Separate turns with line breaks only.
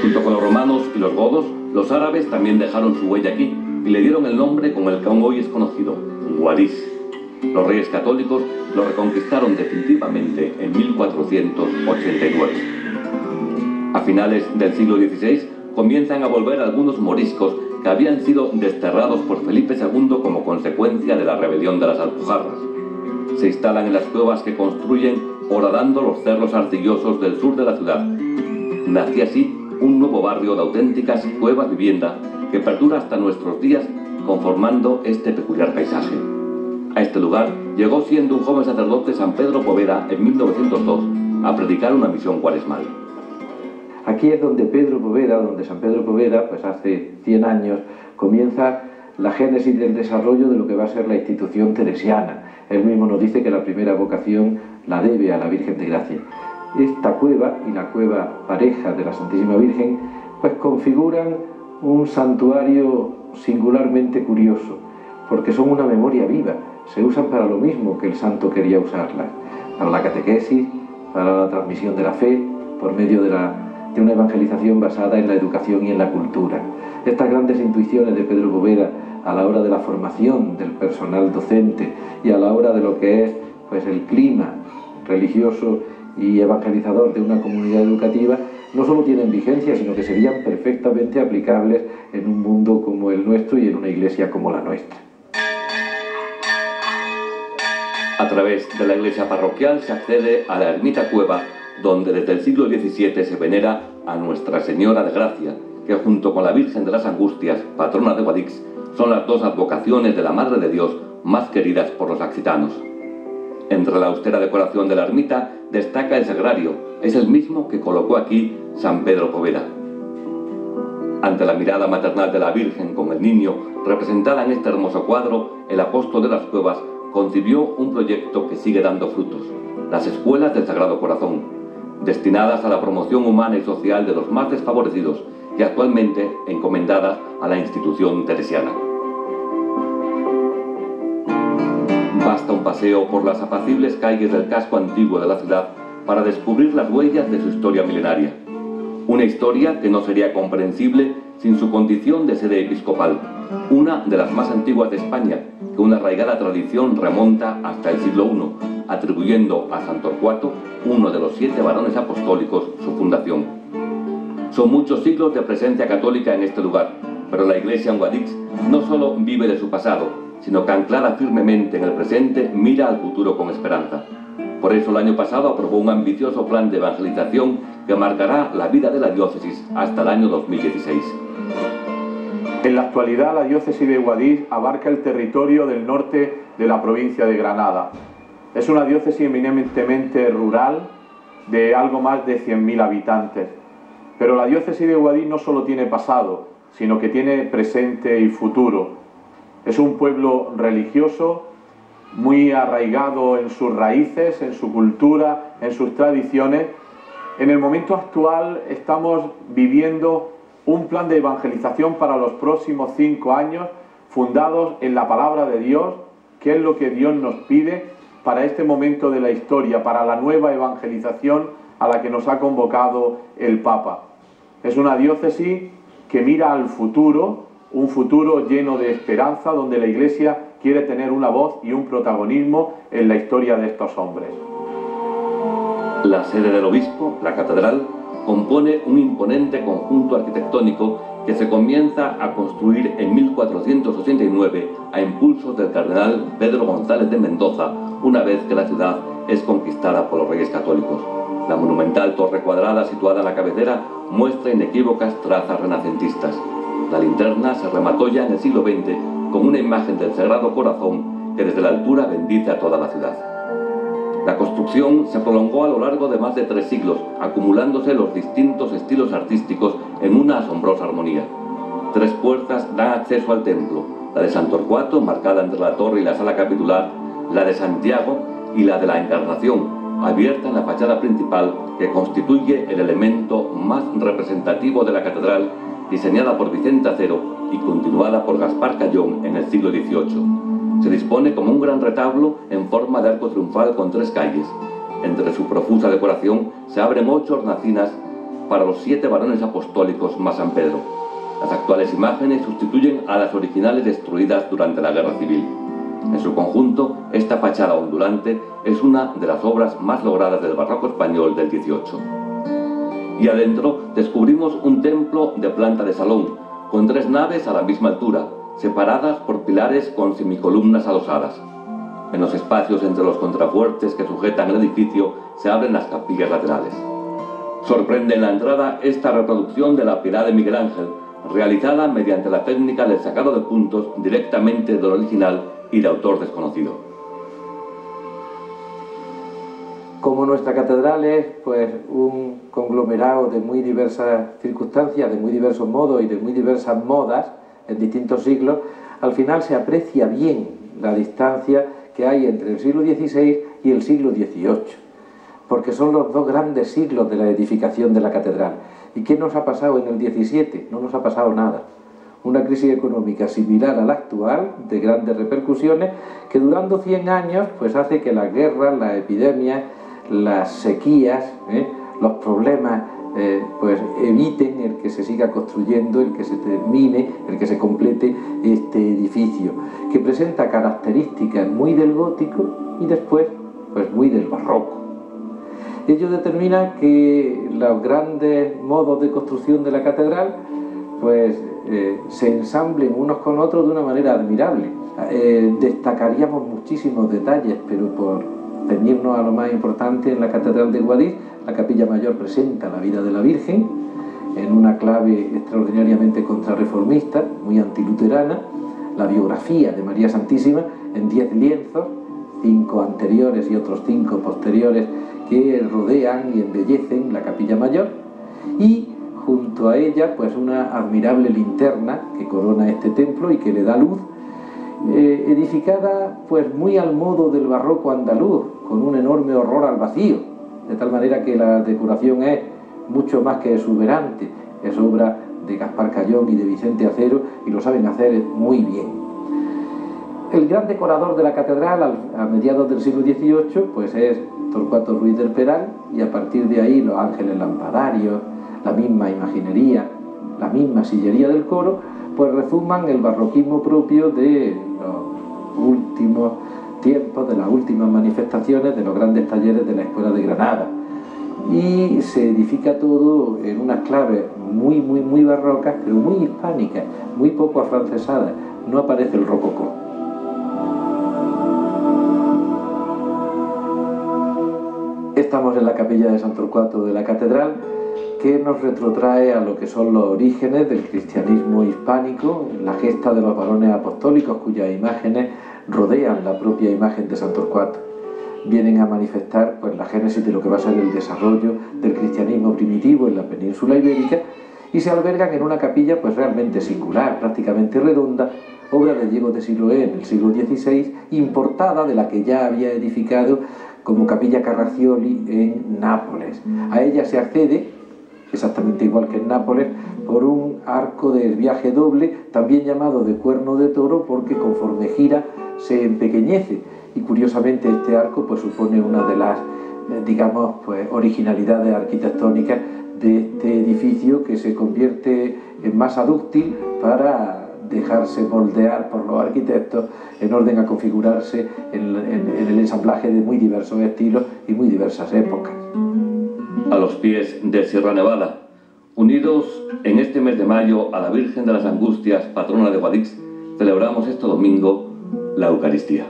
Junto con los romanos y los godos, los árabes también dejaron su huella aquí y le dieron el nombre con el que aún hoy es conocido, Guadix. Los reyes católicos lo reconquistaron definitivamente en 1489. A finales del siglo XVI comienzan a volver algunos moriscos que habían sido desterrados por Felipe II como consecuencia de la rebelión de las Alpujarras. Se instalan en las cuevas que construyen horadando los cerros arcillosos del sur de la ciudad. Nació así un nuevo barrio de auténticas cuevas vivienda que perdura hasta nuestros días conformando este peculiar paisaje. A este lugar llegó siendo un joven sacerdote San Pedro Poveda en 1902 a predicar una misión cuaresmal.
Aquí es donde San Pedro Poveda, pues hace 100 años, comienza la génesis del desarrollo de lo que va a ser la institución teresiana. Él mismo nos dice que la primera vocación la debe a la Virgen de Gracia. Esta cueva y la cueva pareja de la Santísima Virgen pues configuran un santuario singularmente curioso, porque son una memoria viva, se usan para lo mismo que el santo quería usarlas, para la catequesis, para la transmisión de la fe, por medio de una evangelización basada en la educación y en la cultura. Estas grandes intuiciones de Pedro Poveda a la hora de la formación del personal docente y a la hora de lo que es pues, el clima religioso y evangelizador de una comunidad educativa, no solo tienen vigencia, sino que serían perfectamente aplicables en un mundo como el nuestro y en una iglesia como la nuestra.
A través de la iglesia parroquial se accede a la ermita cueva, donde desde el siglo XVII se venera a Nuestra Señora de Gracia, que junto con la Virgen de las Angustias, patrona de Guadix, son las dos advocaciones de la Madre de Dios más queridas por los occitanos. Entre la austera decoración de la ermita destaca el sagrario, es el mismo que colocó aquí San Pedro Poveda. Ante la mirada maternal de la Virgen con el niño, representada en este hermoso cuadro, el apóstol de las cuevas concibió un proyecto que sigue dando frutos, las Escuelas del Sagrado Corazón, destinadas a la promoción humana y social de los más desfavorecidos y actualmente encomendadas a la institución teresiana. Basta un paseo por las apacibles calles del casco antiguo de la ciudad para descubrir las huellas de su historia milenaria. Una historia que no sería comprensible sin su condición de sede episcopal, una de las más antiguas de España, que una arraigada tradición remonta hasta el siglo I, atribuyendo a San Torcuato, uno de los 7 varones apostólicos, su fundación. Son muchos siglos de presencia católica en este lugar, pero la iglesia en Guadix no solo vive de su pasado, sino que anclada firmemente en el presente mira al futuro con esperanza. Por eso el año pasado aprobó un ambicioso plan de evangelización que marcará la vida de la diócesis hasta el año 2016.
En la actualidad la diócesis de Guadix abarca el territorio del norte de la provincia de Granada. Es una diócesis eminentemente rural de algo más de 100.000 habitantes. Pero la diócesis de Guadix no solo tiene pasado, sino que tiene presente y futuro. Es un pueblo religioso, muy arraigado en sus raíces, en su cultura, en sus tradiciones. En el momento actual estamos viviendo un plan de evangelización para los próximos 5 años, fundados en la palabra de Dios, que es lo que Dios nos pide para este momento de la historia, para la nueva evangelización a la que nos ha convocado el Papa. Es una diócesis que mira al futuro, un futuro lleno de esperanza, donde la Iglesia quiere tener una voz y un protagonismo en la historia de estos hombres.
La sede del obispo, la catedral, compone un imponente conjunto arquitectónico que se comienza a construir en 1489 a impulsos del cardenal Pedro González de Mendoza, una vez que la ciudad es conquistada por los reyes católicos. La monumental torre cuadrada situada en la cabecera muestra inequívocas trazas renacentistas. La linterna se remató ya en el siglo XX con una imagen del Sagrado Corazón que desde la altura bendice a toda la ciudad. La construcción se prolongó a lo largo de más de 3 siglos, acumulándose los distintos estilos artísticos en una asombrosa armonía. 3 puertas dan acceso al templo, la de San Torcuato, marcada entre la torre y la sala capitular, la de Santiago y la de la Encarnación, abierta en la fachada principal que constituye el elemento más representativo de la catedral, diseñada por Vicente Acero y continuada por Gaspar Callón en el siglo XVIII. Se dispone como un gran retablo en forma de arco triunfal con 3 calles. Entre su profusa decoración se abren 8 hornacinas para los 7 varones apostólicos más San Pedro. Las actuales imágenes sustituyen a las originales destruidas durante la Guerra Civil. En su conjunto, esta fachada ondulante es una de las obras más logradas del barroco español del XVIII. Y adentro descubrimos un templo de planta de salón, con 3 naves a la misma altura, separadas por pilares con semicolumnas adosadas. En los espacios entre los contrafuertes que sujetan el edificio se abren las capillas laterales. Sorprende en la entrada esta reproducción de la Piedad de Miguel Ángel, realizada mediante la técnica del sacado de puntos directamente del original y de autor desconocido.
Como nuestra catedral es pues un conglomerado de muy diversas circunstancias, de muy diversos modos y de muy diversas modas en distintos siglos, al final se aprecia bien la distancia que hay entre el siglo XVI y el siglo XVIII, porque son los 2 grandes siglos de la edificación de la catedral. ¿Y qué nos ha pasado en el XVII? No nos ha pasado nada. Una crisis económica similar a la actual, de grandes repercusiones, que durando 100 años pues hace que las guerras, las epidemias, las sequías, los problemas pues eviten el que se siga construyendo, el que se termine, el que se complete este edificio, que presenta características muy del gótico y después pues muy del barroco. Ello determina que los grandes modos de construcción de la catedral pues se ensamblen unos con otros de una manera admirable. Destacaríamos muchísimos detalles, pero por ceñirnos a lo más importante, en la catedral de Guadix, la capilla mayor presenta la vida de la Virgen en una clave extraordinariamente contrarreformista, muy antiluterana, la biografía de María Santísima en 10 lienzos, 5 anteriores y otros 5 posteriores, que rodean y embellecen la capilla mayor, y junto a ella pues una admirable linterna que corona este templo y que le da luz, edificada pues muy al modo del barroco andaluz, con un enorme horror al vacío, de tal manera que la decoración es mucho más que exuberante. Es obra de Gaspar Callón y de Vicente Acero, y lo saben hacer muy bien. El gran decorador de la catedral a mediados del siglo XVIII pues es Torcuato Ruiz del Peral, y a partir de ahí los ángeles lampadarios, la misma imaginería, la misma sillería del coro, pues resuman el barroquismo propio de los últimos tiempos, de las últimas manifestaciones de los grandes talleres de la Escuela de Granada. Y se edifica todo en unas claves muy barrocas, pero muy hispánicas, muy poco afrancesadas. No aparece el rococó. Estamos en la capilla de San Torcuato de la catedral, que nos retrotrae a lo que son los orígenes del cristianismo hispánico, la gesta de los varones apostólicos cuyas imágenes rodean la propia imagen de San Torcuato. Vienen a manifestar pues la génesis de lo que va a ser el desarrollo del cristianismo primitivo en la península ibérica, y se albergan en una capilla pues realmente singular, prácticamente redonda, obra de Diego de Siloé en el siglo XVI, importada de la que ya había edificado como capilla Carraccioli en Nápoles. A ella se accede, exactamente igual que en Nápoles, por un arco de viaje doble, también llamado de cuerno de toro, porque conforme gira se empequeñece, y curiosamente este arco pues supone una de las digamos pues originalidades arquitectónicas de este edificio, que se convierte en masa dúctil para dejarse moldear por los arquitectos en orden a configurarse en el ensamblaje de muy diversos estilos y muy diversas épocas.
A los pies de Sierra Nevada, unidos en este mes de mayo a la Virgen de las Angustias, patrona de Guadix, celebramos este domingo la Eucaristía.